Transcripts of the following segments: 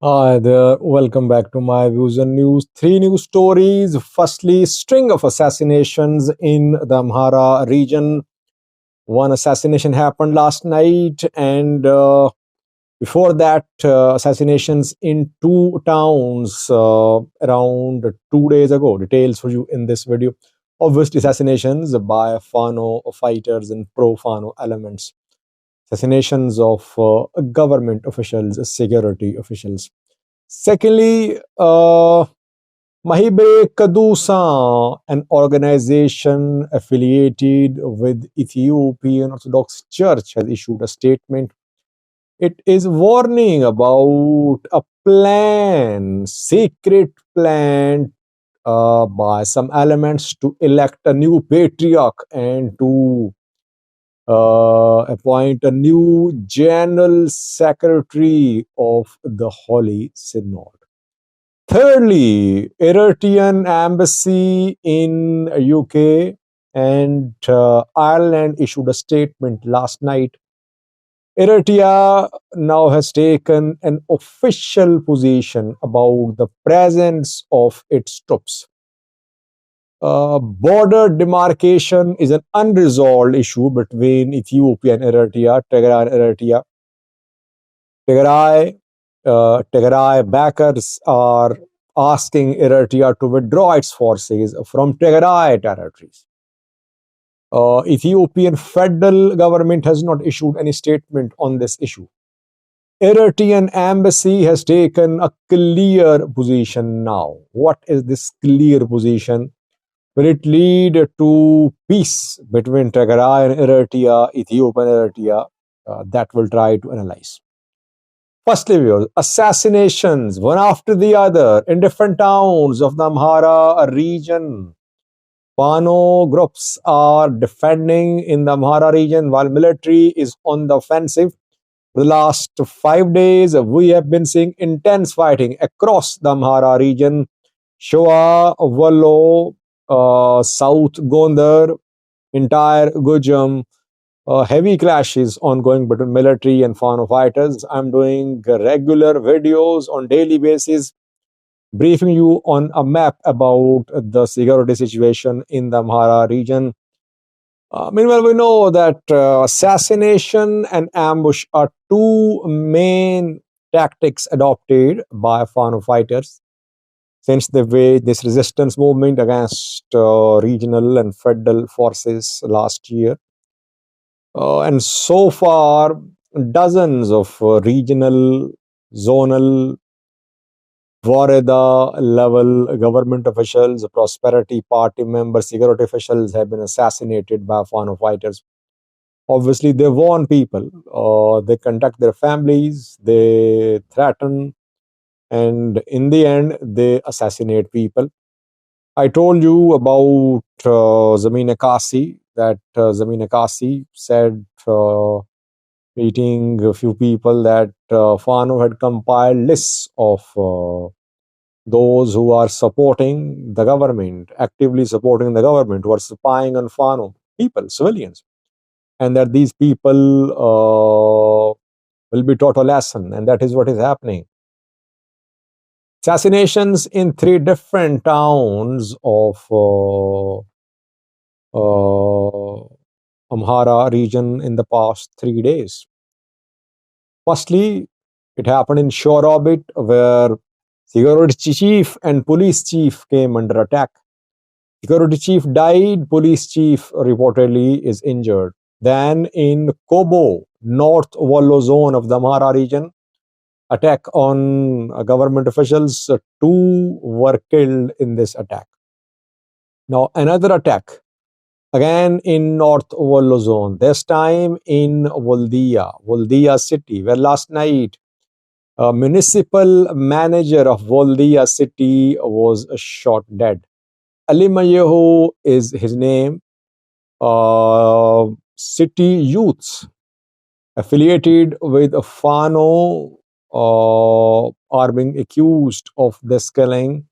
Hi there, welcome back to my views and news. Three news stories. Firstly, string of assassinations in the Amhara region. One assassination happened last night, and before that, assassinations in two towns around 2 days ago. Details for you in this video. Obviously, assassinations by Fano fighters and pro Fano elements. Assassinations of government officials, security officials. Secondly, Mahibe Kadusa, an organization affiliated with Ethiopian Orthodox Church, has issued a statement. It is warning about a plan, secret plan by some elements to elect a new patriarch and to appoint a new general secretary of the Holy Synod. Thirdly, Eritrean embassy in UK and Ireland issued a statement last night. Eritrea now has taken an official position about the presence of its troops. Border demarcation is an unresolved issue between Ethiopia and Eritrea, Tigray and Eritrea. Tigray backers are asking Eritrea to withdraw its forces from Tigray territories. Ethiopian federal government has not issued any statement on this issue. Eritrean embassy has taken a clear position now. What is this clear position? Will it lead to peace between Tigray and Eritrea, Ethiopia and Eritrea? That we'll try to analyze. Firstly, viewers, assassinations one after the other in different towns of the Amhara region. Pano groups are defending in the Amhara region while military is on the offensive. For the last 5 days, we have been seeing intense fighting across the Amhara region. Shoa, Wallo, South Gondar, entire Gujam, heavy clashes ongoing between military and Fano fighters. I'm doing regular videos on daily basis, briefing you on a map about the security situation in the Amhara region. Meanwhile, we know that assassination and ambush are two main tactics adopted by Fano fighters since they waged this resistance movement against regional and federal forces last year. And so far, dozens of regional, zonal, Wareda level government officials, Prosperity Party members, security officials have been assassinated by Fano fighters. Obviously, they warn people, they contact their families, they threaten, and in the end, they assassinate people. I told you about Zamina Kasi, that Zamina Kasi said, meeting a few people, that Fano had compiled lists of those who are supporting the government, actively supporting the government, who are spying on Fano people, civilians, and that these people will be taught a lesson, and that is what is happening. Assassinations in three different towns of Amhara region in the past 3 days. Firstly, it happened in Shorobit, where security chief and police chief came under attack. Security chief died, police chief reportedly is injured. Then in Kobo, North Wallo zone of the Amhara region, attack on government officials. Two were killed in this attack. Now another attack, again in North Wallo zone, this time in Woldia city, where last night a municipal manager of Woldia city was shot dead. Ali Mayehu is his name. City youths affiliated with Fano are being accused of this killing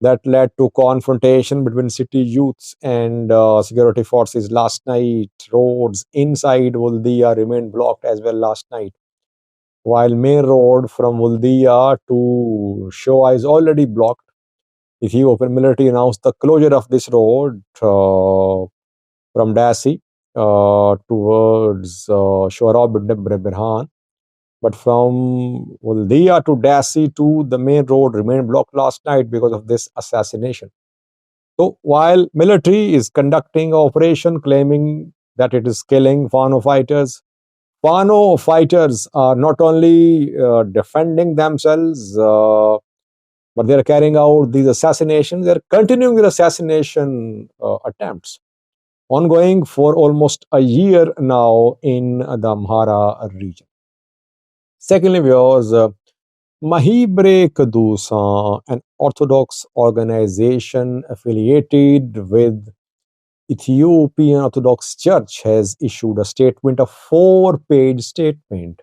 that led to confrontation between city youths and security forces last night. Roads inside Woldia remained blocked as well last night. while main road from Woldia to Shoa is already blocked. Ethiopian military announced the closure of this road from Dasi towards Shoarab Birhan. But from Woldia to Dasi to the main road remained blocked last night because of this assassination. So while military is conducting operation claiming that it is killing Fano fighters are not only defending themselves, but they are carrying out these assassinations. They are continuing their assassination attempts, ongoing for almost a year now in the Amhara region. Secondly, viewers, Mahibre Kadusa, an Orthodox organization affiliated with Ethiopian Orthodox Church, has issued a statement, a 4-page statement.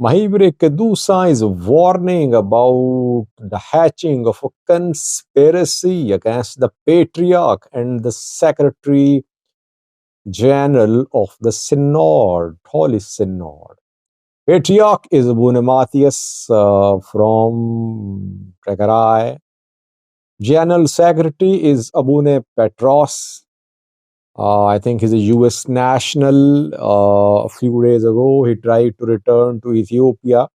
Mahibre Kadusa is warning about the hatching of a conspiracy against the Patriarch and the Secretary General of the Synod, Holy Synod. Patriarch is Abune Matthias from Tigray. General Secretary is Abune Petros. I think he's a US national. A few days ago, he tried to return to Ethiopia,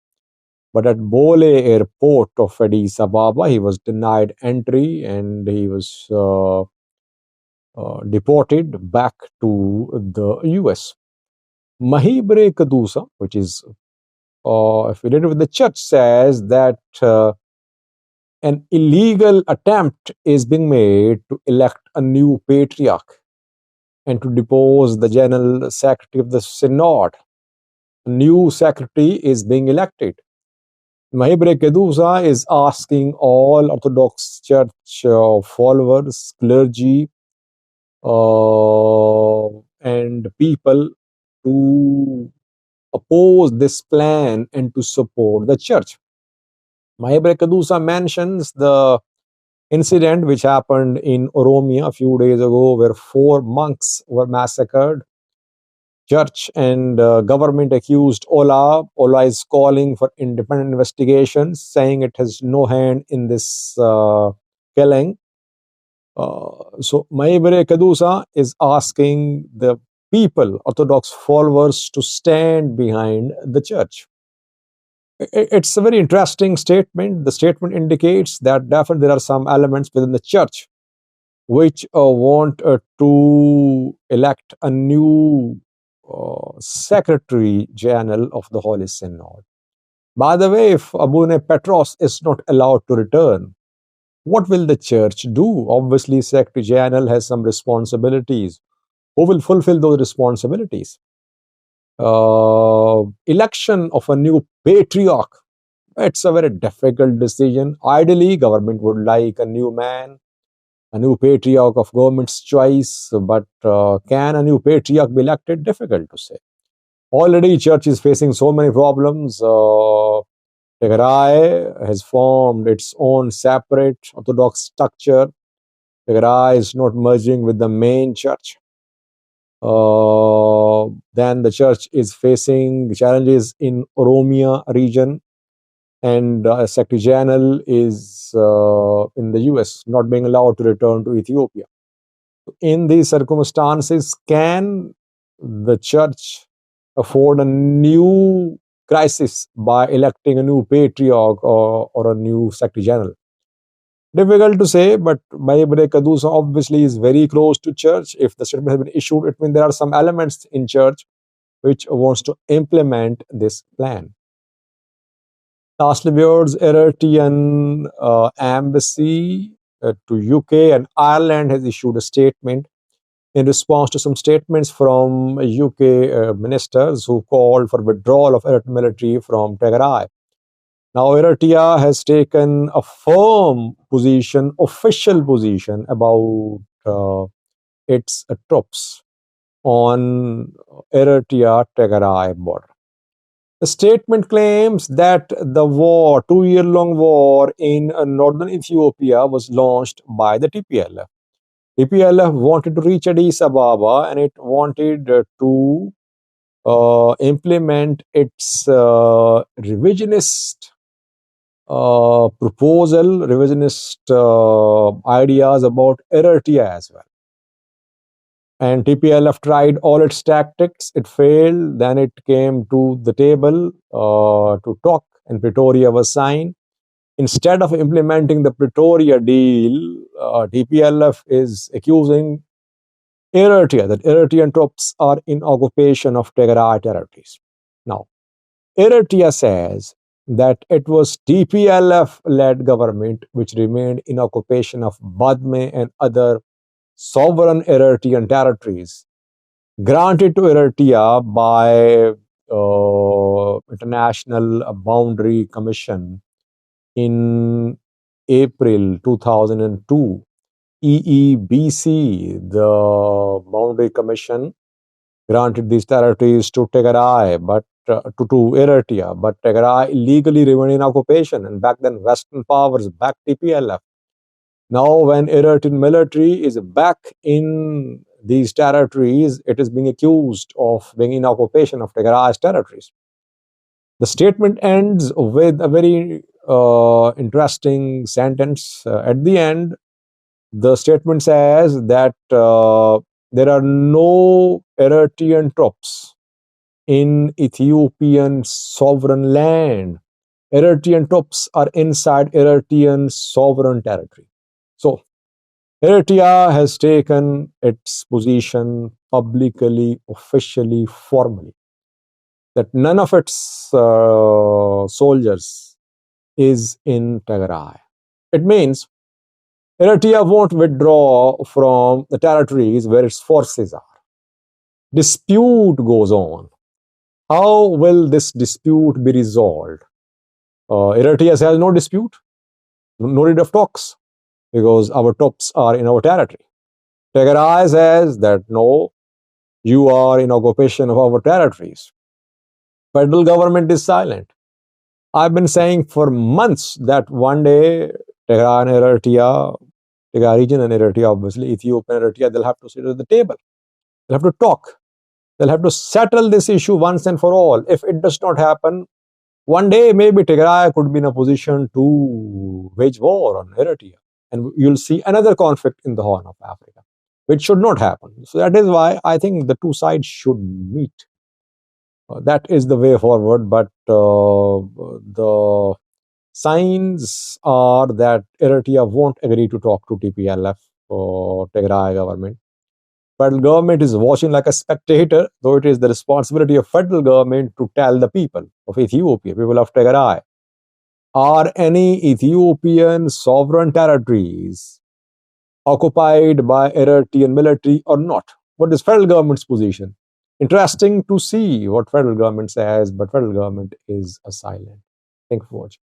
but at Bole airport of Addis Ababa, he was denied entry and he was deported back to the US. Mahibre Kadusa, which is affiliated with the church, says that an illegal attempt is being made to elect a new patriarch and to depose the general secretary of the synod. A new secretary is being elected. Mahibre Kedusa is asking all Orthodox Church followers, clergy, and people to oppose this plan and to support the church. Mahibre Kedusa mentions the incident which happened in Oromia a few days ago where 4 monks were massacred. Church and government accused Ola. Ola is calling for independent investigations, saying it has no hand in this killing. So Mahibre Kedusa is asking the people, Orthodox followers, to stand behind the church. It's a very interesting statement. The statement indicates that definitely there are some elements within the church which want to elect a new Secretary General of the Holy Synod. By the way, if Abune Petros is not allowed to return, what will the church do? Obviously, Secretary General has some responsibilities. Who will fulfill those responsibilities? Election of a new patriarch. It's a very difficult decision. Ideally, government would like a new man, a new patriarch of government's choice, but can a new patriarch be elected? Difficult to say. Already, church is facing so many problems. Tigray has formed its own separate Orthodox structure. Tigray is not merging with the main church. Then the church is facing challenges in Oromia region, and Secretary General is in the US, not being allowed to return to Ethiopia. In these circumstances, can the church afford a new crisis by electing a new patriarch or a new Secretary General? Difficult to say, but Mahibre Kedusa obviously is very close to church. If the statement has been issued, it means there are some elements in church which wants to implement this plan. Lastly, viewers, Eritrean embassy to UK and Ireland has issued a statement in response to some statements from UK ministers who called for withdrawal of Eritrean military from Tigray. Now, Eritrea has taken a firm position, official position about its troops on Eritrea-Tigray border. The statement claims that the war, 2-year-long war in northern Ethiopia, was launched by the TPLF. TPLF wanted to reach Addis Ababa and it wanted to implement its revisionist proposal, revisionist ideas about Eritrea as well. And TPLF tried all its tactics. It failed. Then it came to the table to talk, and Pretoria was signed. Instead of implementing the Pretoria deal, TPLF is accusing Eritrea that Eritrean troops are in occupation of Tigray territories. Now, Eritrea says that it was TPLF-led government which remained in occupation of Badme and other sovereign Eritrean territories granted to Eritrea by International Boundary Commission in April 2002. EEBC, the Boundary Commission, granted these territories to Tigray, but to Eritrea, but Tigray illegally remained in occupation, and back then Western powers backed TPLF. Now, when Eritrean military is back in these territories, it is being accused of being in occupation of Tigray's territories. The statement ends with a very interesting sentence. At the end, the statement says that there are no Eritrean troops in Ethiopian sovereign land. Eritrean troops are inside Eritrean sovereign territory. So, Eritrea has taken its position publicly, officially, formally, that none of its soldiers is in Tigray. It means Eritrea won't withdraw from the territories where its forces are. Dispute goes on. How will this dispute be resolved? Eritrea has no dispute, no need of talks, because our troops are in our territory. Tigray says that no, you are in occupation of our territories. Federal government is silent. I've been saying for months that one day Tigray and Eritrea, Tigray region and Eritrea, obviously, Ethiopia and Eritrea, they'll have to sit at the table. They'll have to talk. They'll have to settle this issue once and for all. If it does not happen, one day maybe Tigray could be in a position to wage war on Eritrea. And you'll see another conflict in the Horn of Africa, which should not happen. So that is why I think the two sides should meet. That is the way forward. But the signs are that Eritrea won't agree to talk to TPLF or Tigray government. Federal government is watching like a spectator, though it is the responsibility of federal government to tell the people of Ethiopia, people of Tigray, are any Ethiopian sovereign territories occupied by Eritrean military or not? What is federal government's position? Interesting to see what federal government says, but federal government is silent. Thank you for watching.